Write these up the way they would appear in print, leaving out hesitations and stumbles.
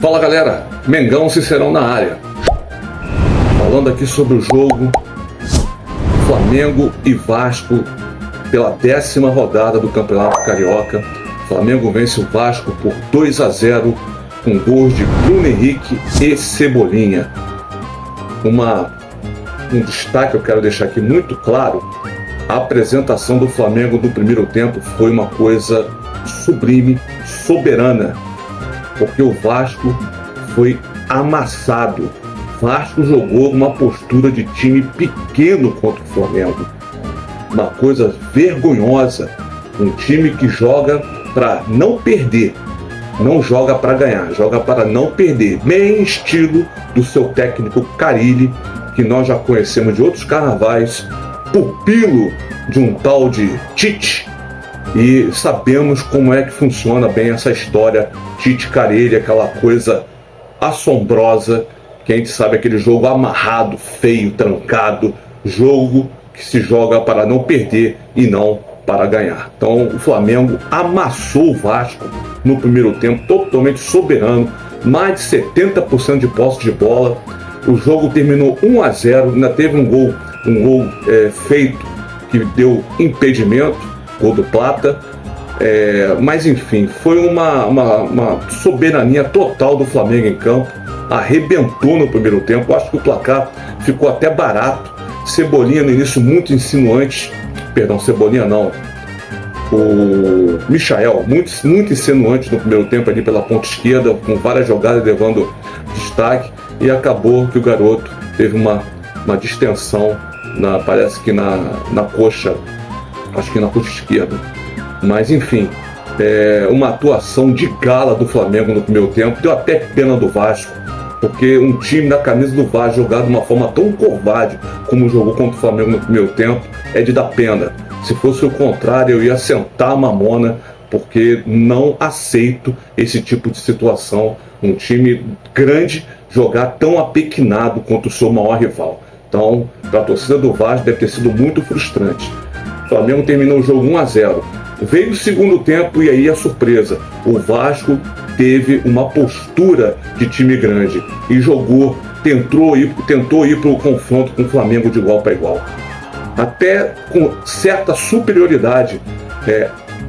Fala galera, Mengão Cicerão na área. Falando aqui sobre o jogo Flamengo e Vasco pela 10ª rodada do Campeonato Carioca. Flamengo vence o Vasco por 2-0 com gols de Bruno Henrique e Cebolinha. Um destaque eu quero deixar aqui muito claro: a apresentação do Flamengo no primeiro tempo foi uma coisa sublime, soberana, porque o Vasco foi amassado. O Vasco jogou uma postura de time pequeno contra o Flamengo, uma coisa vergonhosa. Um time que joga para não perder, não joga para ganhar, joga para não perder, bem estilo do seu técnico Carille, que nós já conhecemos de outros carnavais, pupilo de um tal de Tite, e sabemos como é que funciona bem essa história Tite Carille, aquela coisa assombrosa, que a gente sabe, aquele jogo amarrado, feio, trancado, jogo que se joga para não perder e não para ganhar. Então o Flamengo amassou o Vasco no primeiro tempo, totalmente soberano, mais de 70% de posse de bola. O jogo terminou 1-0, ainda teve um gol feito que deu impedimento, gol do Plata, mas enfim, foi uma soberania total do Flamengo em campo, arrebentou no primeiro tempo. Acho que o placar ficou até barato. Cebolinha no início muito insinuante, Cebolinha não, o Michael muito insinuante no primeiro tempo ali pela ponta esquerda, com várias jogadas levando destaque, e acabou que o garoto teve uma distensão, parece que na coxa, acho que na coxa esquerda. Mas enfim, uma atuação de gala do Flamengo no primeiro tempo. Deu até pena do Vasco, porque um time da camisa do Vasco jogar de uma forma tão covarde como jogou contra o Flamengo no primeiro tempo é de dar pena. Se fosse o contrário, eu ia sentar a mamona, porque não aceito esse tipo de situação. Um time grande jogar tão apequenado contra o seu maior rival. Então, para a torcida do Vasco deve ter sido muito frustrante. O Flamengo terminou o jogo 1-0. Veio o segundo tempo e aí a surpresa. O Vasco teve uma postura de time grande e jogou, tentou ir para o confronto com o Flamengo de igual para igual. Até com certa superioridade,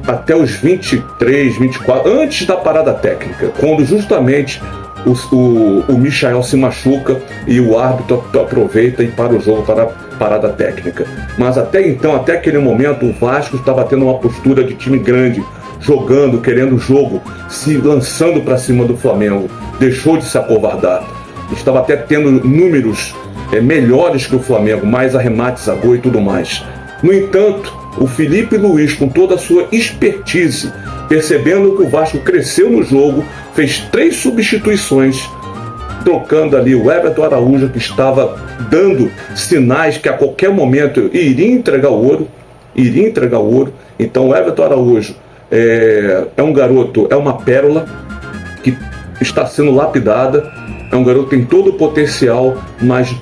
até os 23, 24, antes da parada técnica, quando justamente o Michael se machuca e o árbitro aproveita e para o jogo para a parada técnica. Mas até então, até aquele momento, o Vasco estava tendo uma postura de time grande, jogando, querendo o jogo, se lançando para cima do Flamengo, deixou de se acovardar, estava até tendo números melhores que o Flamengo, mais arremates a gol e tudo mais. No entanto, o Felipe Luiz, com toda a sua expertise, percebendo que o Vasco cresceu no jogo, fez 3 substituições, trocando ali o Everton Araújo, que estava dando sinais que a qualquer momento iria entregar o ouro. Então o Everton Araújo é um garoto, é uma pérola que está sendo lapidada. É um garoto que tem todo o potencial, mas,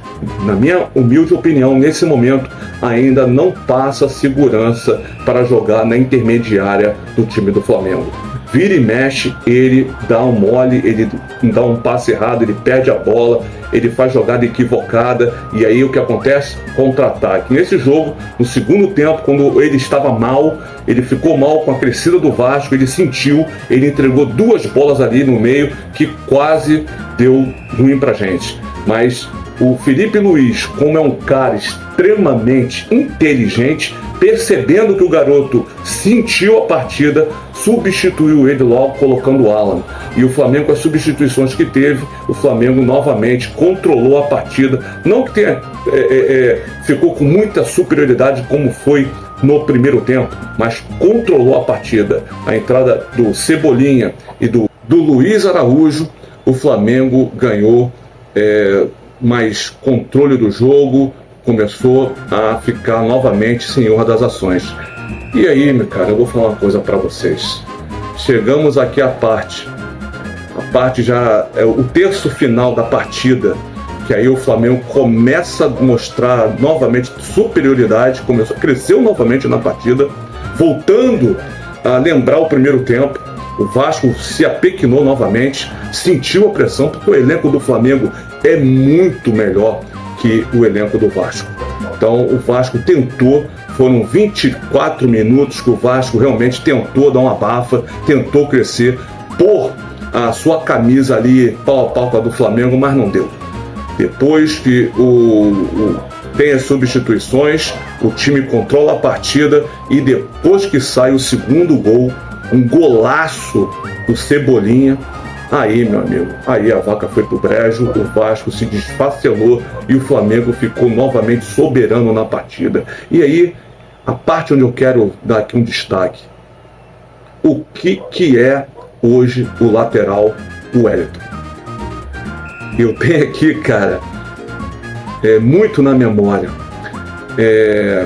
na minha humilde opinião, nesse momento ainda não passa segurança para jogar na intermediária do time do Flamengo. Vira e mexe, ele dá um mole, ele dá um passe errado, ele perde a bola, ele faz jogada equivocada, e aí o que acontece? Contra-ataque. Nesse jogo, no segundo tempo, quando ele estava mal, ele ficou mal com a crescida do Vasco, ele sentiu, ele entregou 2 bolas ali no meio que quase deu ruim pra gente. Mas o Felipe Luiz, como é um cara extremamente inteligente, percebendo que o garoto sentiu a partida, substituiu ele logo colocando o Alan. E o Flamengo, com as substituições que teve, o Flamengo novamente controlou a partida. Não que tenha, ficou com muita superioridade como foi no primeiro tempo, mas controlou a partida. A entrada do Cebolinha e do Luiz Araújo, o Flamengo ganhou mais controle do jogo, começou a ficar novamente senhor das ações. E aí, meu cara, eu vou falar uma coisa para vocês. Chegamos aqui à parte já é o terço final da partida, que aí o Flamengo começa a mostrar novamente superioridade, cresceu novamente na partida, voltando a lembrar o primeiro tempo. O Vasco se apequinou novamente, sentiu a pressão, porque o elenco do Flamengo é muito melhor que o elenco do Vasco. Então o Vasco tentou, foram 24 minutos que o Vasco realmente tentou dar uma bafa, tentou crescer, pôr a sua camisa ali pau a pau com a do Flamengo, mas não deu. Depois que tem as substituições, o time controla a partida e depois que sai o segundo gol, um golaço do Cebolinha, aí, meu amigo, aí a vaca foi pro brejo, o Vasco se desfacelou e o Flamengo ficou novamente soberano na partida. E aí, a parte onde eu quero dar aqui um destaque, o que é hoje o lateral Wellington? Eu tenho aqui, cara, muito na memória,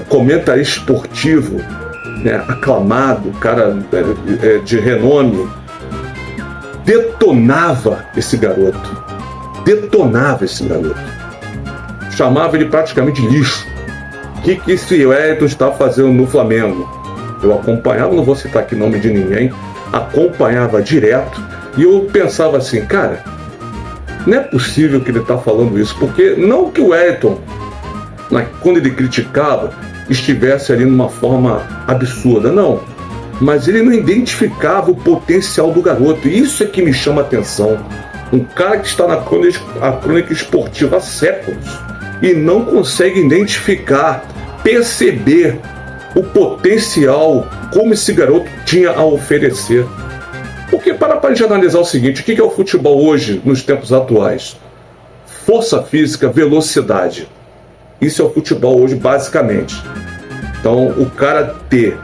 comentarista esportivo, né, aclamado, cara de renome, detonava esse garoto, chamava ele praticamente de lixo. O que esse Wellington está fazendo no Flamengo? Eu acompanhava, não vou citar aqui nome de ninguém, acompanhava direto e eu pensava assim, cara, não é possível que ele está falando isso, porque não que o Wellington, quando ele criticava, estivesse ali numa forma absurda, não, mas ele não identificava o potencial do garoto, e isso é que me chama a atenção. Um cara que está na crônica esportiva há séculos e não consegue identificar, perceber o potencial, como esse garoto tinha a oferecer. Porque para a gente analisar o seguinte, o que é o futebol hoje, nos tempos atuais? Força física, velocidade. Isso é o futebol hoje, basicamente. Então, o cara ter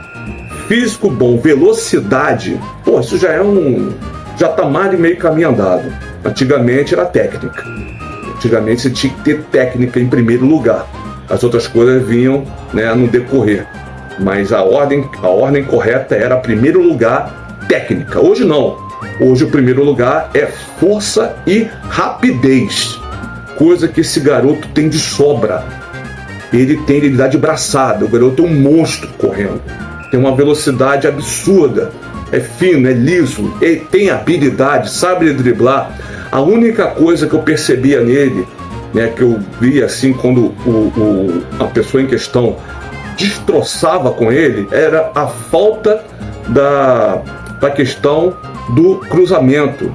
físico bom, velocidade, pô, isso já tá mais de meio caminho andado. Antigamente era técnica. Antigamente você tinha que ter técnica em primeiro lugar. As outras coisas vinham, né, no decorrer. Mas a ordem correta era, primeiro lugar, técnica. Hoje não. Hoje o primeiro lugar é força e rapidez. Coisa que esse garoto tem de sobra. Ele dá de braçada. O garoto é um monstro correndo. Tem uma velocidade absurda. É fino, é liso. Ele tem habilidade, sabe driblar. A única coisa que eu percebia nele, né, que eu via assim quando a pessoa em questão destroçava com ele, era a falta da questão do cruzamento.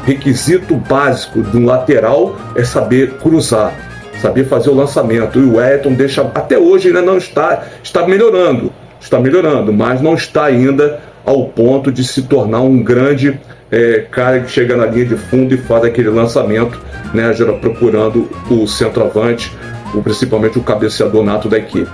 Requisito básico de um lateral é saber cruzar, saber fazer o lançamento. E o Wellington deixa, até hoje ainda não está melhorando, mas não está ainda ao ponto de se tornar um grande cara que chega na linha de fundo e faz aquele lançamento, né, já procurando o centroavante, principalmente o cabeceador nato da equipe.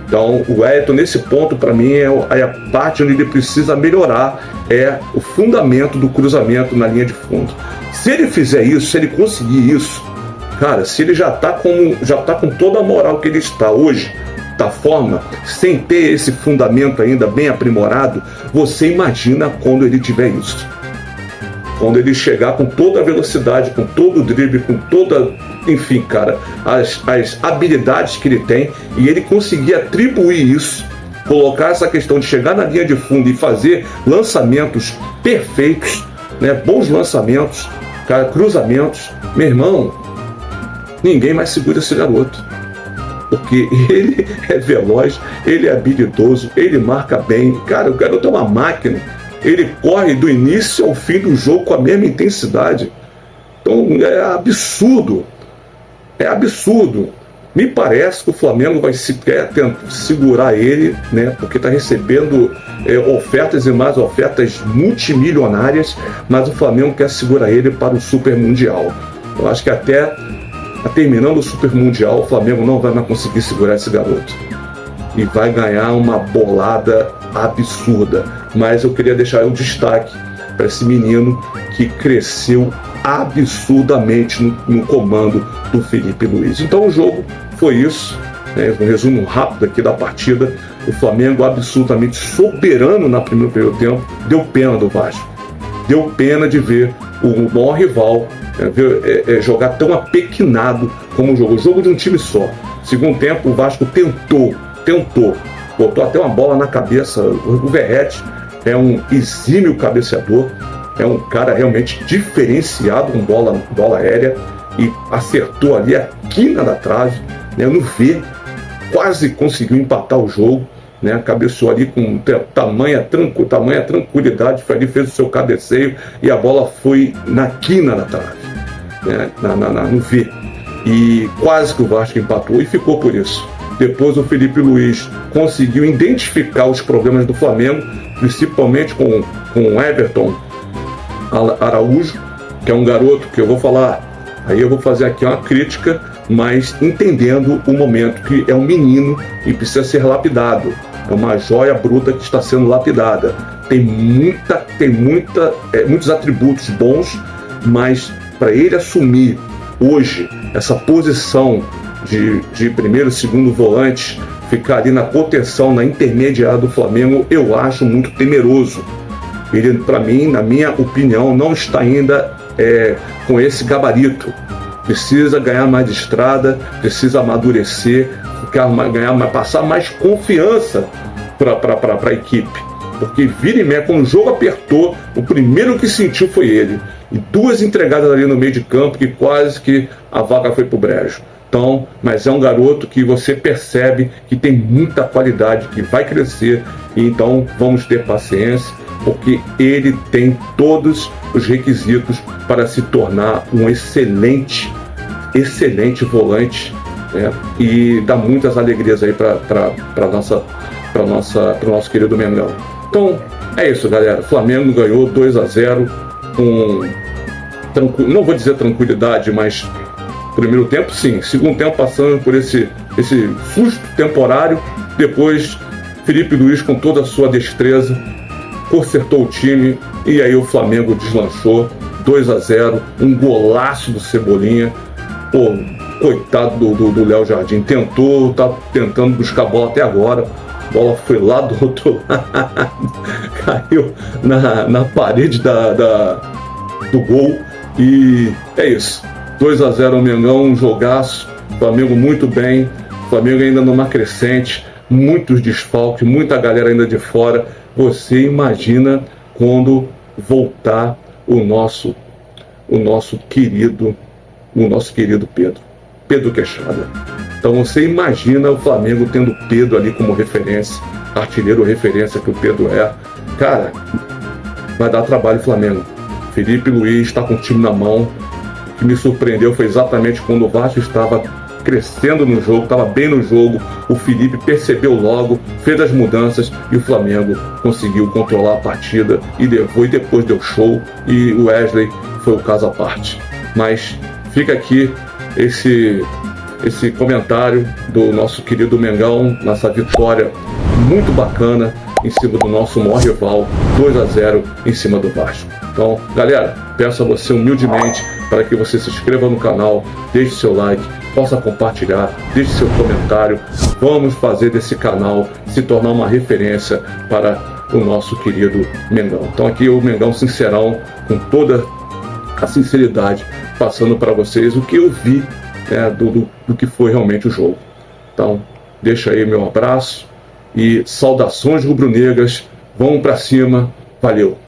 Então, o Wellington, nesse ponto, para mim, é a parte onde ele precisa melhorar, é o fundamento do cruzamento na linha de fundo. Se ele fizer isso, se ele conseguir isso, cara, se ele já tá com toda a moral que ele está hoje, da forma, sem ter esse fundamento ainda bem aprimorado, você imagina quando ele tiver isso. Quando ele chegar com toda a velocidade, com todo o drible, com toda, enfim, cara, as habilidades que ele tem, e ele conseguir atribuir isso, colocar essa questão de chegar na linha de fundo e fazer lançamentos perfeitos, né, bons lançamentos, cara, cruzamentos, meu irmão, ninguém mais segura esse garoto. Porque ele é veloz, ele é habilidoso, ele marca bem, cara, o garoto é uma máquina. Ele corre do início ao fim do jogo com a mesma intensidade. Então é absurdo. Me parece que o Flamengo vai tentar segurar ele, né, porque está recebendo ofertas e mais ofertas multimilionárias, mas o Flamengo quer segurar ele para o Super Mundial. Eu acho que até terminando o Super Mundial, o Flamengo não vai mais conseguir segurar esse garoto. E vai ganhar uma bolada absurda. Mas eu queria deixar um destaque para esse menino que cresceu absurdamente no comando do Felipe Luiz. Então o jogo foi isso, né? Um resumo rápido aqui da partida. O Flamengo absolutamente soberano no primeiro tempo. Deu pena do Vasco. Deu pena de ver o maior rival jogar tão apequinado como jogou. O jogo de um time só. Segundo tempo, o Vasco tentou. Botou até uma bola na cabeça. O Verratti é um exímio cabeceador, é um cara realmente diferenciado com bola aérea, e acertou ali a quina da trave, né, no V, quase conseguiu empatar o jogo, né, cabeceou ali com tamanha tranquilidade, ali fez o seu cabeceio e a bola foi na quina da trave, né, no V, e quase que o Vasco empatou e ficou por isso. Depois o Felipe Luiz conseguiu identificar os problemas do Flamengo, principalmente com o Everton Araújo, que é um garoto que eu vou falar, aí eu vou fazer aqui uma crítica, mas entendendo o momento, que é um menino e precisa ser lapidado. É uma joia bruta que está sendo lapidada. Tem muitos atributos bons, mas para ele assumir hoje essa posição de primeiro, segundo volante, ficar ali na contenção, na intermediária do Flamengo, eu acho muito temeroso. Ele, para mim, na minha opinião, não está ainda com esse precisa ganhar mais estrada, precisa amadurecer, passar mais confiança para a equipe, porque vira e mexe, quando o jogo apertou, o primeiro que sentiu foi ele, e duas entregadas ali no meio de campo que quase que a vaca foi pro brejo. Então, mas é um garoto que você percebe que tem muita qualidade, que vai crescer, e então vamos ter paciência, porque ele tem todos os requisitos para se tornar um excelente volante, né? E dá muitas alegrias aí para o nosso querido Mengão. Então é isso, galera. O Flamengo ganhou 2-0 com não vou dizer tranquilidade, mas primeiro tempo sim, segundo tempo passando por esse susto temporário. Depois Felipe Luiz, com toda a sua destreza, consertou o time, e aí o Flamengo deslanchou 2-0, um golaço do Cebolinha. Pô, coitado do Léo Jardim, tá tentando buscar a bola até agora, a bola foi lá do outro lado, caiu na parede do gol, e é isso, 2-0 o Mengão, um jogaço, Flamengo muito bem, Flamengo ainda numa crescente, muitos desfalques, muita galera ainda de fora. Você imagina quando voltar o nosso querido Pedro Queixada. Então você imagina o Flamengo tendo Pedro ali como referência, artilheiro referência que o Pedro é. Cara, vai dar trabalho o Flamengo. Felipe Luiz está com o time na mão. O que me surpreendeu foi exatamente quando o Vasco estava crescendo no jogo, estava bem no jogo, o Felipe percebeu logo, fez as mudanças e o Flamengo conseguiu controlar a partida e depois deu show, e o Wesley foi o caso à parte. Mas fica aqui esse comentário do nosso querido Mengão nessa vitória muito bacana em cima do nosso maior rival, 2-0 em cima do Vasco. Então, galera, peço a você humildemente para que você se inscreva no canal, deixe seu like, possa compartilhar, deixe seu comentário. Vamos fazer desse canal se tornar uma referência para o nosso querido Mengão. Então aqui o Mengão sincerão, com toda a sinceridade, passando para vocês o que eu vi, né, do que foi realmente o jogo. Então, deixa aí meu abraço e saudações rubro-negras. Vamos para cima. Valeu!